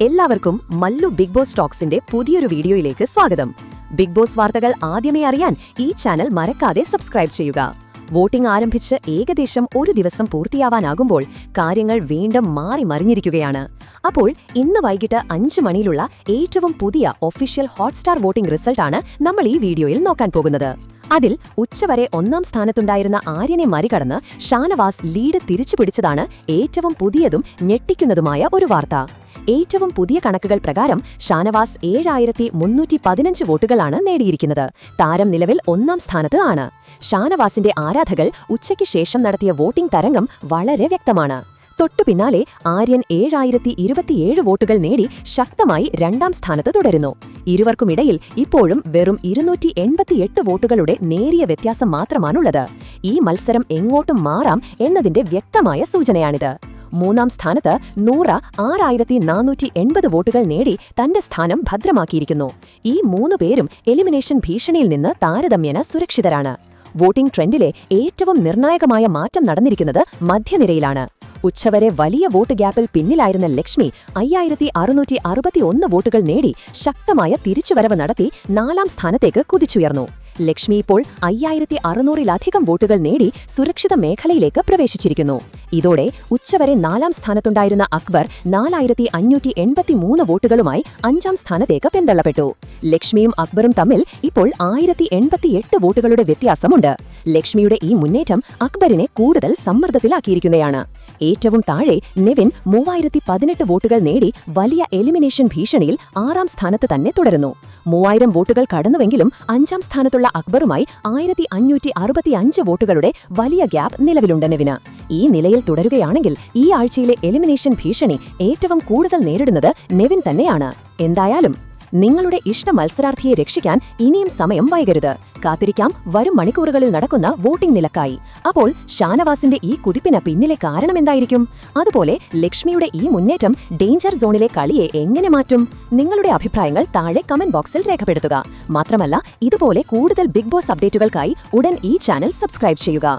എല്ലാവർക്കും Mallu big boss ടോക്സിന്റെ പുതിയൊരു വീഡിയോയിലേക്ക് സ്വാഗതം. ബിഗ് ബോസ് വാർത്തകൾ ആദ്യമേ അറിയാൻ ഈ ചാനൽ മറക്കാതെ സബ്സ്ക്രൈബ് ചെയ്യുക. വോട്ടിംഗ് ആരംഭിച്ച് ഏകദേശം ഒരു ദിവസം പൂർത്തിയാവാനാകുമ്പോൾ കാര്യങ്ങൾ വീണ്ടും മാറി മറിഞ്ഞിരിക്കുകയാണ്. അപ്പോൾ ഇന്ന് വൈകിട്ട് 5 മണിയിലുള്ള ഏറ്റവും പുതിയ ഒഫീഷ്യൽ ഹോട്ട്സ്റ്റാർ വോട്ടിംഗ് റിസൾട്ടാണ് നമ്മൾ ഈ വീഡിയോയിൽ നോക്കാൻ പോകുന്നത്. അതിൽ ഉച്ചവരെ 1ാം സ്ഥാനത്തുണ്ടായിരുന്ന ആര്യനെ മറികടന്ന് ഷാനവാസ് ലീഡ് തിരിച്ചുപിടിച്ചതാണ് ഏറ്റവും പുതിയതും ഞെട്ടിക്കുന്നതുമായ ഒരു വാർത്ത. ഏറ്റവും പുതിയ കണക്കുകൾ പ്രകാരം ഷാനവാസ് 7315 വോട്ടുകളാണ് നേടിയിരിക്കുന്നത്. താരം നിലവിൽ 1ാം സ്ഥാനത്ത് ആണ്. ഷാനവാസിന്റെ ആരാധകർ ഉച്ചയ്ക്ക് ശേഷം നടത്തിയ വോട്ടിംഗ് തരംഗം വളരെ വ്യക്തമാണ്. തൊട്ടുപിന്നാലെ ആര്യൻ 7027 വോട്ടുകൾ നേടി ശക്തമായി 2ാം സ്ഥാനത്ത് തുടരുന്നു. ഇരുവർക്കുമിടയിൽ ഇപ്പോഴും വെറും 288 വോട്ടുകളുടെ നേരിയ വ്യത്യാസം മാത്രമാണുള്ളത്. ഈ മത്സരം എങ്ങോട്ടും മാറാം എന്നതിന്റെ വ്യക്തമായ സൂചനയാണിത്. 3ാം സ്ഥാനത്ത് നൂറ 6480 വോട്ടുകൾ നേടി തന്റെ സ്ഥാനം ഭദ്രമാക്കിയിരിക്കുന്നു. ഈ 3 പേരും എലിമിനേഷൻ ഭീഷണിയിൽ നിന്ന് താരതമ്യേന സുരക്ഷിതരാണ്. വോട്ടിംഗ് ട്രെൻഡിലെ ഏറ്റവും നിർണായകമായ മാറ്റം നടന്നിരിക്കുന്നത് മധ്യനിരയിലാണ്. ഉച്ചവരെ വലിയ വോട്ട് ഗ്യാപ്പിൽ പിന്നിലായിരുന്ന ലക്ഷ്മി 5661 വോട്ടുകൾ നേടി ശക്തമായ തിരിച്ചുവരവ് നടത്തി 4ാം സ്ഥാനത്തേക്ക് കുതിച്ചുയർന്നു. ലക്ഷ്മി ഇപ്പോൾ 5600-ലധികം വോട്ടുകൾ നേടി സുരക്ഷിത മേഖലയിലേക്ക് പ്രവേശിച്ചിരിക്കുന്നു. ഇതോടെ ഉച്ചവരെ 4ാം സ്ഥാനത്തുണ്ടായിരുന്ന അക്ബർ 4583 വോട്ടുകളുമായി 5ാം സ്ഥാനത്തേക്ക് പിന്തള്ളപ്പെട്ടു. ലക്ഷ്മിയും അക്ബറും തമ്മിൽ ഇപ്പോൾ 1088 വോട്ടുകളുടെ വ്യത്യാസമുണ്ട്. ലക്ഷ്മിയുടെ ഈ മുന്നേറ്റം അക്ബറിനെ കൂടുതൽ സമ്മർദ്ദത്തിലാക്കിയിരിക്കുകയാണ്. ഏറ്റവും താഴെ നെവിൻ 3018 വോട്ടുകൾ നേടി വലിയ എലിമിനേഷൻ ഭീഷണിയിൽ 6ാം സ്ഥാനത്ത് തന്നെ തുടരുന്നു. 3000 വോട്ടുകൾ കടന്നുവെങ്കിലും 5ാം സ്ഥാനത്തുള്ള അക്ബറുമായി 1565 വോട്ടുകളുടെ വലിയ ഗ്യാപ്പ് നിലവിലുണ്ട് നെവിന്. ഈ നിലയിൽ തുടരുകയാണെങ്കിൽ ഈ ആഴ്ചയിലെ എലിമിനേഷൻ ഭീഷണി ഏറ്റവും കൂടുതൽ നേരിടുന്നത് നെവിൻ തന്നെയാണ്. എന്തായാലും നിങ്ങളുടെ ഇഷ്ട മത്സരാർത്ഥിയെ രക്ഷിക്കാൻ ഇനിയും സമയം വൈകരുത്. കാത്തിരിക്കാം വരും മണിക്കൂറുകളിൽ നടക്കുന്ന വോട്ടിംഗ് നിലക്കായി. അപ്പോൾ ഷാനവാസിന്റെ ഈ കുതിപ്പിന് പിന്നിലെ കാരണമെന്തായിരിക്കും? അതുപോലെ ലക്ഷ്മിയുടെ ഈ മുന്നേറ്റം ഡേഞ്ചർ സോണിലെ കളിയെ എങ്ങനെ മാറ്റും? നിങ്ങളുടെ അഭിപ്രായങ്ങൾ താഴെ കമന്റ് ബോക്സിൽ രേഖപ്പെടുത്തുക. മാത്രമല്ല ഇതുപോലെ കൂടുതൽ ബിഗ് ബോസ് അപ്ഡേറ്റുകൾക്കായി ഉടൻ ഈ ചാനൽ സബ്സ്ക്രൈബ് ചെയ്യുക.